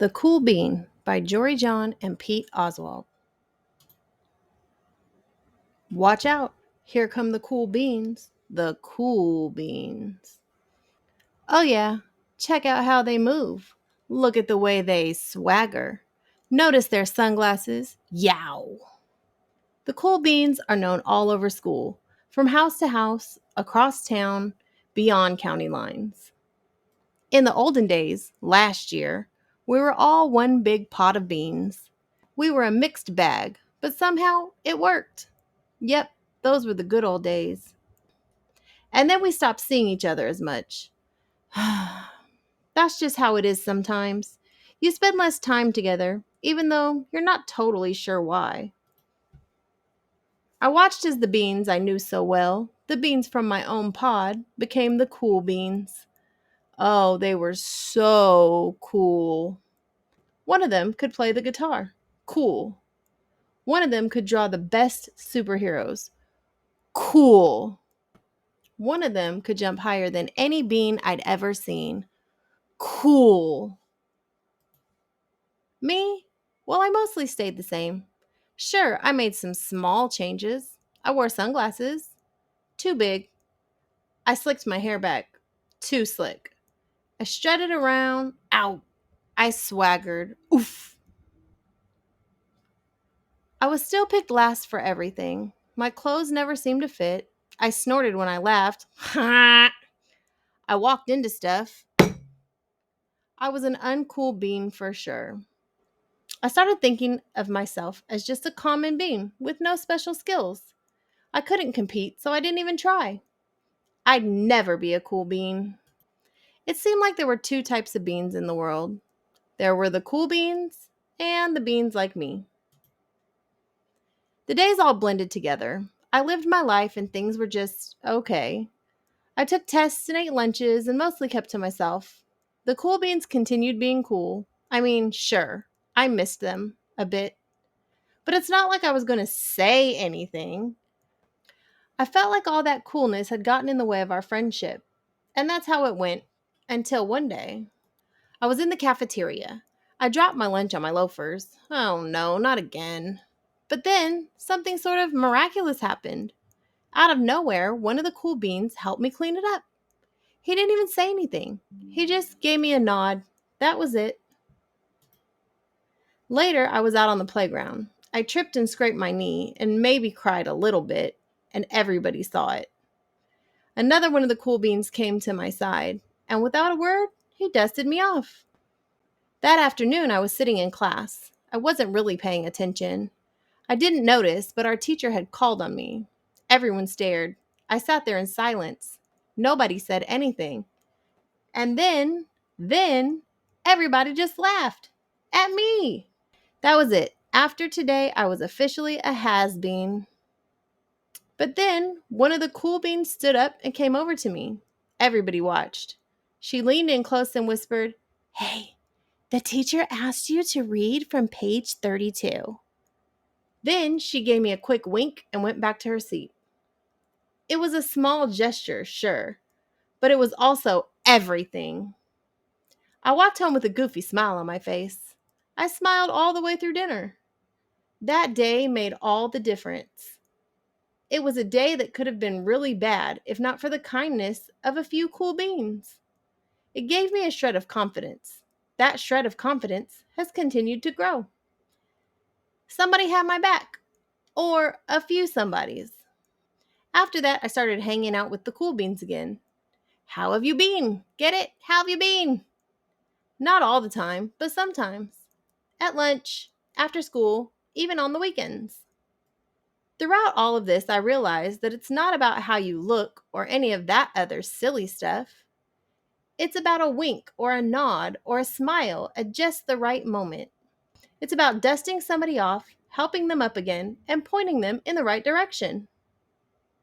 The Cool Bean by Jory John and Pete Oswald. Watch out, here come the cool beans. The cool beans. Oh yeah, check out how they move. Look at the way they swagger. Notice their sunglasses. Yow! The cool beans are known all over school, from house to house, across town, beyond county lines. In the olden days, last year, we were all one big pot of beans. We were a mixed bag, but somehow it worked. Yep, those were the good old days. And then we stopped seeing each other as much. That's just how it is sometimes. You spend less time together, even though you're not totally sure why. I watched as the beans I knew so well, the beans from my own pod, became the cool beans. Oh, they were so cool. One of them could play the guitar. Cool. One of them could draw the best superheroes. Cool. One of them could jump higher than any bean I'd ever seen. Cool. Me? Well, I mostly stayed the same. Sure, I made some small changes. I wore sunglasses. Too big. I slicked my hair back. Too slick. I strutted around. Ow. I swaggered. Oof. I was still picked last for everything. My clothes never seemed to fit. I snorted when I laughed. I walked into stuff. I was an uncool bean for sure. I started thinking of myself as just a common bean with no special skills. I couldn't compete, so I didn't even try. I'd never be a cool bean. It seemed like there were two types of beans in the world. There were the cool beans and the beans like me. The days all blended together. I lived my life and things were just okay. I took tests and ate lunches and mostly kept to myself. The cool beans continued being cool. I mean, sure, I missed them a bit. But it's not like I was going to say anything. I felt like all that coolness had gotten in the way of our friendship. And that's how it went. Until one day, I was in the cafeteria. I dropped my lunch on my loafers. Oh no, not again. But then, something sort of miraculous happened. Out of nowhere, one of the cool beans helped me clean it up. He didn't even say anything. He just gave me a nod. That was it. Later, I was out on the playground. I tripped and scraped my knee and maybe cried a little bit, and everybody saw it. Another one of the cool beans came to my side, and without a word, he dusted me off. That afternoon, I was sitting in class. I wasn't really paying attention. I didn't notice, but our teacher had called on me. Everyone stared. I sat there in silence. Nobody said anything. And then, everybody just laughed. At me. That was it. After today, I was officially a has-been. But then, one of the cool beans stood up and came over to me. Everybody watched. She leaned in close and whispered, "Hey, the teacher asked you to read from page 32. Then she gave me a quick wink and went back to her seat. It was a small gesture, sure, but it was also everything. I walked home with a goofy smile on my face. I smiled all the way through dinner. That day made all the difference. It was a day that could have been really bad if not for the kindness of a few cool beans. It gave me a shred of confidence. That shred of confidence has continued to grow. Somebody had my back, or a few somebodies. After that, I started hanging out with the cool beans again. How have you been? Get it? How have you been? Not all the time, but sometimes. At lunch, after school, even on the weekends. Throughout all of this, I realized that it's not about how you look or any of that other silly stuff. It's about a wink or a nod or a smile at just the right moment. It's about dusting somebody off, helping them up again, and pointing them in the right direction.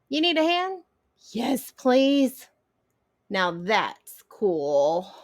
You need a hand? Yes, please. Now that's cool.